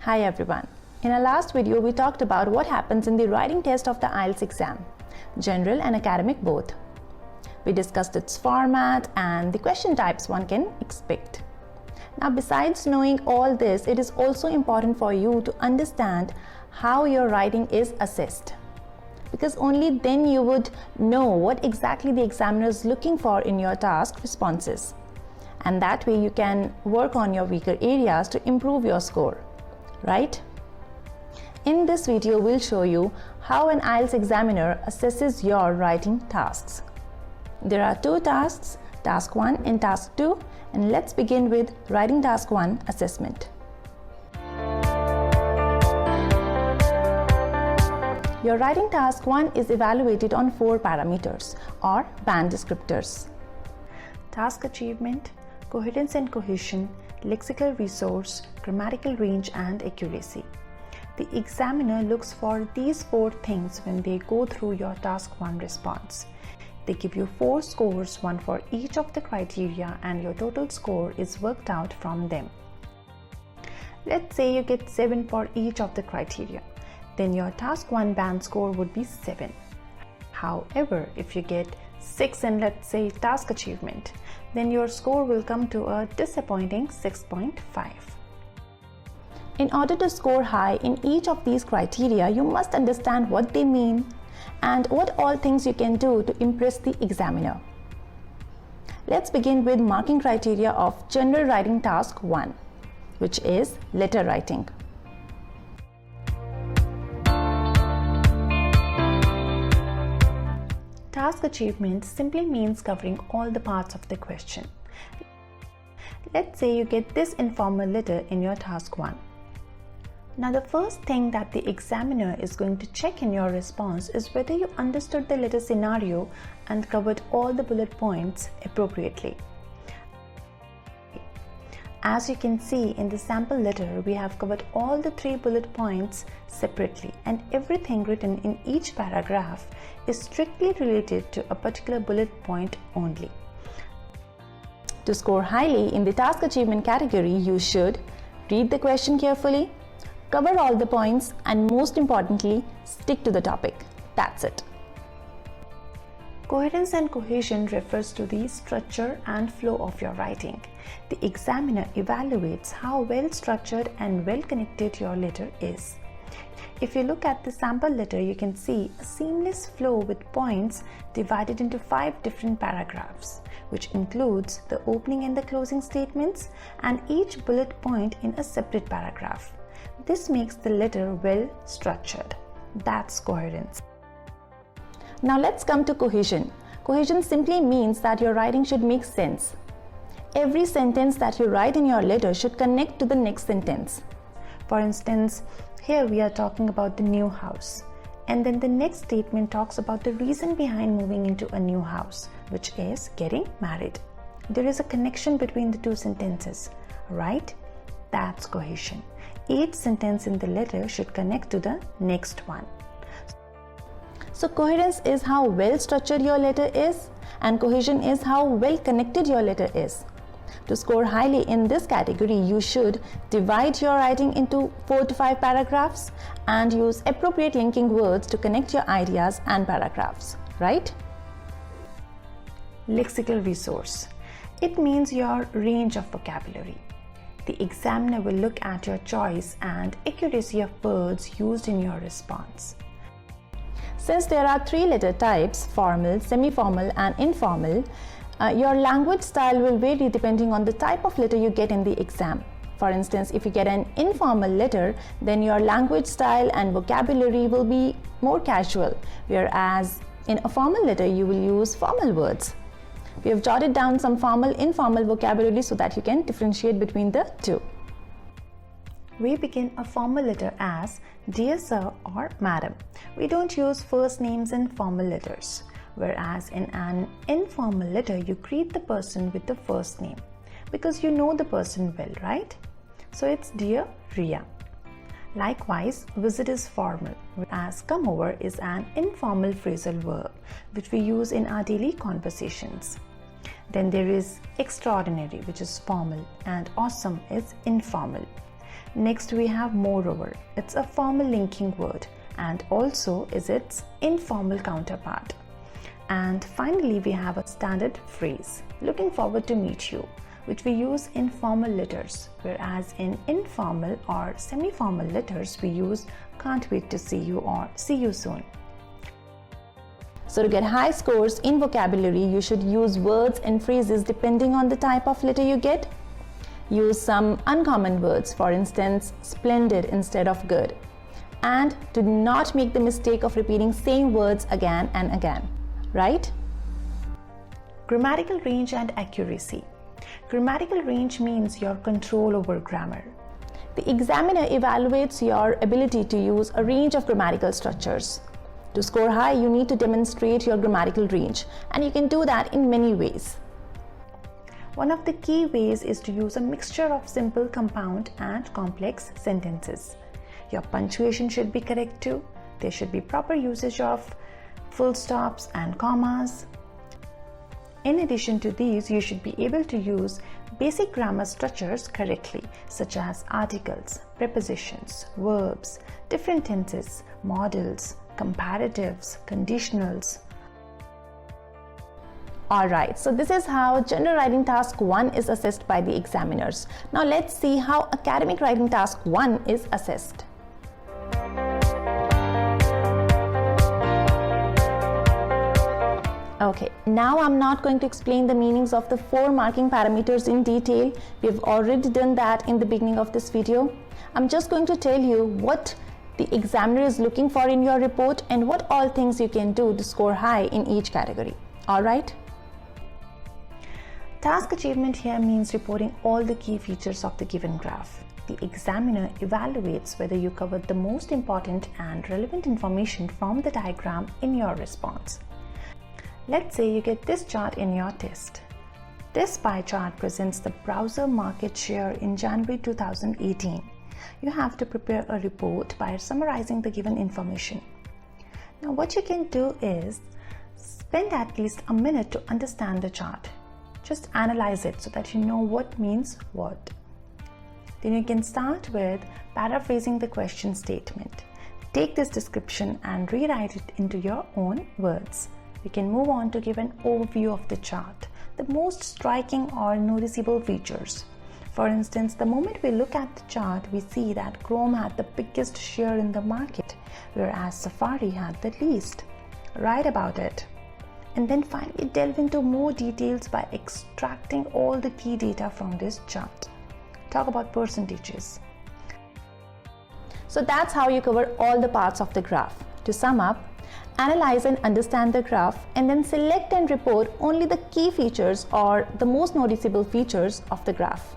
Hi everyone. In our last video, we talked about what happens in the writing test of the IELTS exam, general and academic both. We discussed its format and the question types one can expect. Now, besides knowing all this, it is also important for you to understand how your writing is assessed, because only then you would know what exactly the examiner is looking for in your task responses, and that way you can work on your weaker areas to improve your score, right? In this video, we'll show you how an IELTS examiner assesses your writing tasks. There are two tasks, task 1 and task 2, and let's begin with writing task 1 assessment. Your writing task 1 is evaluated on 4 parameters or band descriptors: task achievement, coherence and cohesion, lexical resource, grammatical range and accuracy. The examiner looks for these 4 things when they go through your task 1 response. They give you 4 scores, one for each of the criteria, and your total score is worked out from them. Let's say you get 7 for each of the criteria, then your task 1 band score would be 7. However, if you get 6 in, let's say, task achievement, then your score will come to a disappointing 6.5. In order to score high in each of these criteria, you must understand what they mean and what all things you can do to impress the examiner. Let's begin with marking criteria of general writing task 1, which is letter writing. Task achievement simply means covering all the parts of the question. Let's say you get this informal letter in your task 1. Now, the first thing that the examiner is going to check in your response is whether you understood the letter scenario and covered all the bullet points appropriately. As you can see in the sample letter, we have covered all the 3 bullet points separately, and everything written in each paragraph is strictly related to a particular bullet point only. To score highly in the task achievement category, you should read the question carefully, cover all the points, and most importantly, stick to the topic. That's it. Coherence and cohesion refers to the structure and flow of your writing. The examiner evaluates how well structured and well connected your letter is. If you look at the sample letter, you can see a seamless flow with points divided into 5 different paragraphs, which includes the opening and the closing statements, and each bullet point in a separate paragraph. This makes the letter well structured. That's coherence. Now let's come to cohesion. Cohesion simply means that your writing should make sense. Every sentence that you write in your letter should connect to the next sentence. For instance, here we are talking about the new house, and then the next statement talks about the reason behind moving into a new house, which is getting married. There is a connection between the 2 sentences, right? That's cohesion. Each sentence in the letter should connect to the next one. So coherence is how well structured your letter is, and cohesion is how well connected your letter is. To score highly in this category, you should divide your writing into 4 to 5 paragraphs and use appropriate linking words to connect your ideas and paragraphs, right? Lexical resource. It means your range of vocabulary. The examiner will look at your choice and accuracy of words used in your response. Since there are 3 letter types, formal, semi-formal and informal, your language style will vary depending on the type of letter you get in the exam. For instance, if you get an informal letter, then your language style and vocabulary will be more casual, whereas in a formal letter you will use formal words. We have jotted down some formal, informal vocabulary so that you can differentiate between the 2. We begin a formal letter as Dear Sir or Madam. We don't use first names in formal letters, whereas in an informal letter you greet the person with the first name because you know the person well, right? So it's Dear Ria. Likewise, visit is formal, as come over is an informal phrasal verb which we use in our daily conversations. Then there is extraordinary, which is formal, and awesome is informal. Next we have moreover. It's a formal linking word and also is its informal counterpart. And finally we have a standard phrase, looking forward to meet you, which we use in formal letters, whereas in informal or semi-formal letters we use can't wait to see you or see you soon. So to get high scores in vocabulary, you should use words and phrases depending on the type of letter you get. Use some uncommon words, for instance, splendid instead of good. And do not make the mistake of repeating same words again and again, right? Grammatical range and accuracy. Grammatical range means your control over grammar. The examiner evaluates your ability to use a range of grammatical structures. To score high, you need to demonstrate your grammatical range, and you can do that in many ways. One of the key ways is to use a mixture of simple, compound, and complex sentences. Your punctuation should be correct too. There should be proper usage of full stops and commas. In addition to these, you should be able to use basic grammar structures correctly, such as articles, prepositions, verbs, different tenses, modals, comparatives, conditionals. Alright, so this is how General Writing Task 1 is assessed by the examiners. Now let's see how Academic Writing Task 1 is assessed. Okay, now I'm not going to explain the meanings of the 4 marking parameters in detail. We've already done that in the beginning of this video. I'm just going to tell you what the examiner is looking for in your report and what all things you can do to score high in each category. Alright? Task achievement here means reporting all the key features of the given graph. The examiner evaluates whether you covered the most important and relevant information from the diagram in your response. Let's say you get this chart in your test. This pie chart presents the browser market share in January 2018. You have to prepare a report by summarizing the given information. Now what you can do is spend at least a minute to understand the chart. Just analyze it so that you know what means what. Then you can start with paraphrasing the question statement. Take this description and rewrite it into your own words. We can move on to give an overview of the chart, the most striking or noticeable features. For instance, the moment we look at the chart, we see that Chrome had the biggest share in the market, whereas Safari had the least. Write about it. And then finally delve into more details by extracting all the key data from this chart. Talk about percentages. So that's how you cover all the parts of the graph. To sum up, analyze and understand the graph and then select and report only the key features or the most noticeable features of the graph.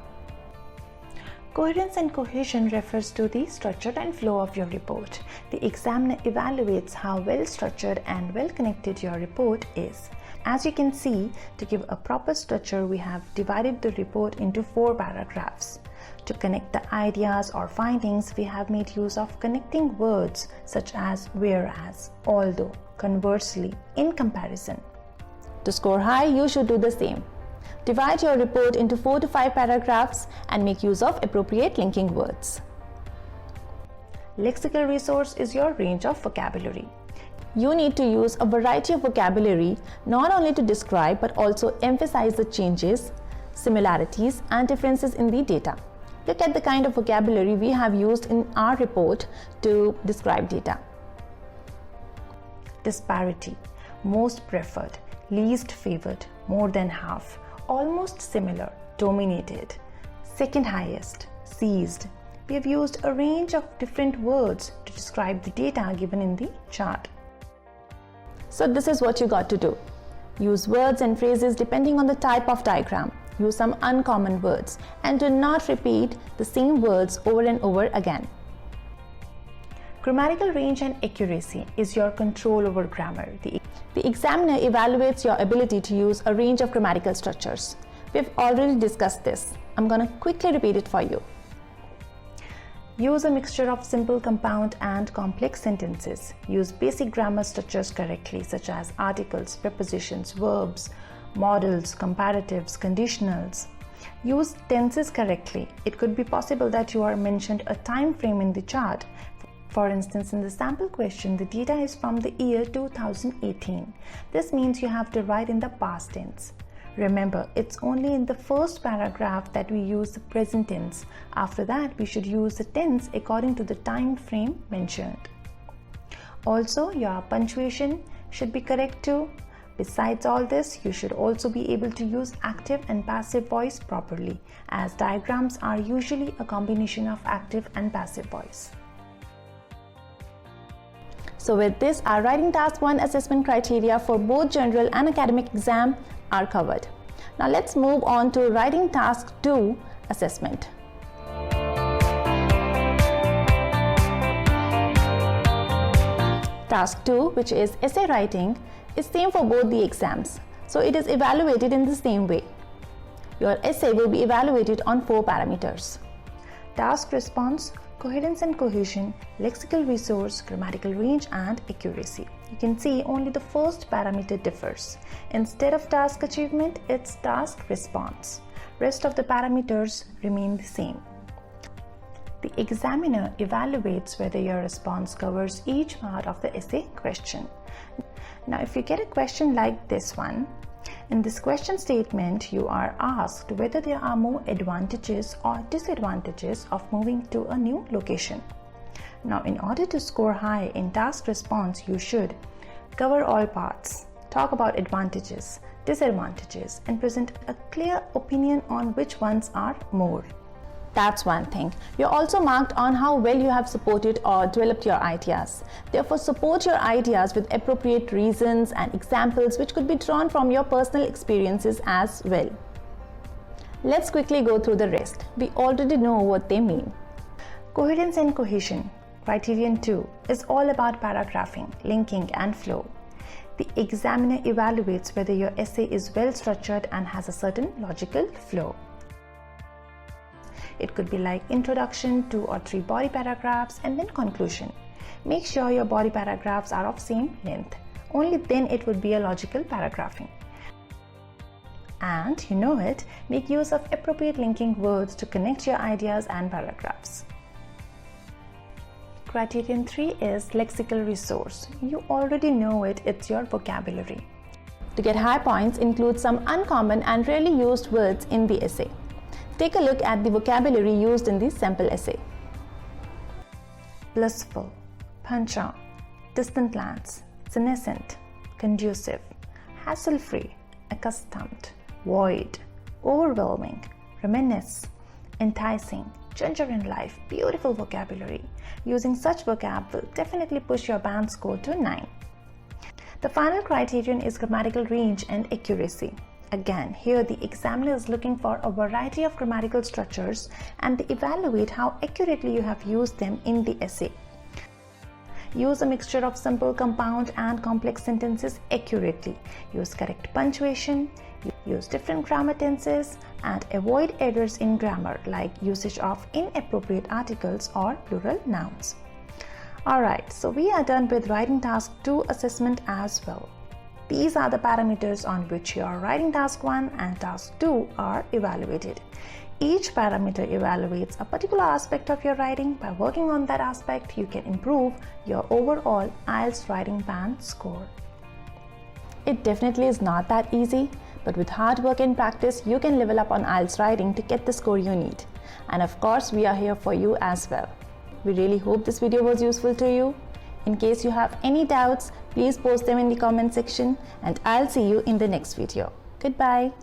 Coherence and cohesion refers to the structure and flow of your report. The examiner evaluates how well structured and well connected your report is. As you can see, to give a proper structure, we have divided the report into 4 paragraphs. To connect the ideas or findings, we have made use of connecting words such as whereas, although, conversely, in comparison. To score high, you should do the same. Divide your report into 4 to 5 paragraphs and make use of appropriate linking words. Lexical resource is your range of vocabulary. You need to use a variety of vocabulary not only to describe but also emphasize the changes, similarities, and differences in the data. Look at the kind of vocabulary we have used in our report to describe data. Disparity, most preferred, least favored, more than half, almost similar, dominated, second highest, seized. We have used a range of different words to describe the data given in the chart. So this is what you got to do. Use words and phrases depending on the type of diagram. Use some uncommon words and do not repeat the same words over and over again. Grammatical range and accuracy is your control over grammar. The examiner evaluates your ability to use a range of grammatical structures. We've already discussed this. I'm going to quickly repeat it for you. Use a mixture of simple, compound, and complex sentences. Use basic grammar structures correctly, such as articles, prepositions, verbs, modals, comparatives, conditionals. Use tenses correctly. It could be possible that you are mentioned a time frame in the chart. For instance, in the sample question, the data is from the year 2018. This means you have to write in the past tense. Remember, it's only in the first paragraph that we use the present tense. After that, we should use the tense according to the time frame mentioned. Also, your punctuation should be correct too. Besides all this, you should also be able to use active and passive voice properly, as diagrams are usually a combination of active and passive voice. So with this, our Writing Task 1 assessment criteria for both general and academic exam are covered. Now let's move on to Writing Task 2 assessment. Task 2, which is essay writing, is same for both the exams. So it is evaluated in the same way. Your essay will be evaluated on 4 parameters: task response, coherence and cohesion, lexical resource, grammatical range, and accuracy. You can see only the first parameter differs. Instead of task achievement, it's task response. Rest of the parameters remain the same. The examiner evaluates whether your response covers each part of the essay question. Now, if you get a question like this one, in this question statement, you are asked whether there are more advantages or disadvantages of moving to a new location. Now, in order to score high in task response, you should cover all parts, talk about advantages, disadvantages, and present a clear opinion on which ones are more. That's one thing. You're also marked on how well you have supported or developed your ideas. Therefore, support your ideas with appropriate reasons and examples which could be drawn from your personal experiences as well. Let's quickly go through the rest. We already know what they mean. Coherence and cohesion, criterion 2, is all about paragraphing, linking, and flow. The examiner evaluates whether your essay is well structured and has a certain logical flow. It could be like introduction, 2 or 3 body paragraphs, and then conclusion. Make sure your body paragraphs are of same length. Only then it would be a logical paragraphing. And you know it, make use of appropriate linking words to connect your ideas and paragraphs. Criterion 3 is lexical resource. You already know it, it's your vocabulary. To get high points, include some uncommon and rarely used words in the essay. Take a look at the vocabulary used in the sample essay. Blissful, punch-on, distant lands, senescent, conducive, hassle-free, accustomed, void, overwhelming, reminisce, enticing, ginger in life. Beautiful vocabulary. Using such vocab will definitely push your band score to 9. The final criterion is grammatical range and accuracy. Again, here the examiner is looking for a variety of grammatical structures and they evaluate how accurately you have used them in the essay. Use a mixture of simple, compound, and complex sentences accurately. Use correct punctuation, use different grammar tenses, and avoid errors in grammar like usage of inappropriate articles or plural nouns. Alright, so we are done with Writing Task 2 assessment as well. These are the parameters on which your Writing Task 1 and Task 2 are evaluated. Each parameter evaluates a particular aspect of your writing. By working on that aspect, you can improve your overall IELTS writing band score. It definitely is not that easy, but with hard work and practice, you can level up on IELTS writing to get the score you need. And of course, we are here for you as well. We really hope this video was useful to you. In case you have any doubts, please post them in the comment section and I'll see you in the next video. Goodbye.